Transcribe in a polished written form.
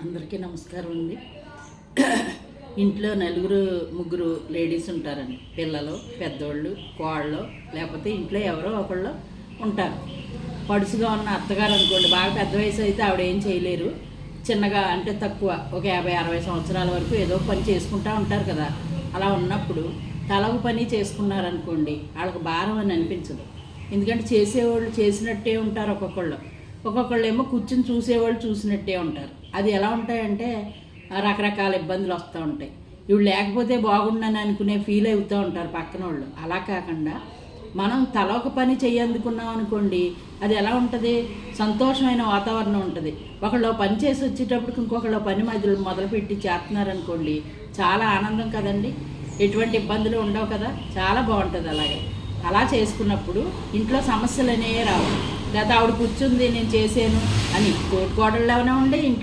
అందరికీ నమస్కారం అండి. ఇంట్లో నలుగురు ముగ్గురు లేడీస్ ఉంటారండి. పిల్లలు, పెద్దోళ్ళు, కోళ్ళు, లేకపోతే ఇంట్లో ఎవరో ఒకళ్ళు ఉంటారు. పడుసుగా ఉన్న అత్తగారు అనుకోండి, బాగా పెద్ద వయసు అయితే ఆవిడ ఏం చేయలేరు. చిన్నగా అంటే తక్కువ ఒక 50-60 సంవత్సరాల వరకు ఏదో పని చేసుకుంటూ ఉంటారు కదా. అలా ఉన్నప్పుడు తలకు పని చేసుకున్నారనుకోండి, వాళ్ళకి భారం అని అనిపించదు. ఎందుకంటే చేసేవాళ్ళు చేసినట్టే ఉంటారు, ఒక్కొక్కళ్ళు ఏమో కూర్చుని చూసేవాళ్ళు చూసినట్టే ఉంటారు. అది ఎలా ఉంటాయంటే రకరకాల ఇబ్బందులు వస్తూ ఉంటాయి. ఇవి లేకపోతే బాగుండని అనుకునే ఫీల్ అవుతూ ఉంటారు పక్కన వాళ్ళు. అలా కాకుండా మనం తల ఒక పని చేయందుకున్నాం అనుకోండి, అది ఎలా ఉంటుంది, సంతోషమైన వాతావరణం ఉంటుంది. ఒకళ్ళు పని చేసి వచ్చేటప్పటికి ఇంకొకళ్ళు పని మొదలుపెట్టి చేస్తున్నారనుకోండి, చాలా ఆనందం కదండి. ఎటువంటి ఇబ్బందులు ఉండవు కదా, చాలా బాగుంటుంది. అలా చేసుకున్నప్పుడు ఇంట్లో సమస్యలు అనేవి రావు. లేదా ఆవిడ కూర్చుంది నేను చేసాను అని తోటికోడళ్ళు ఏమైనా ఉండే ఇంట్లో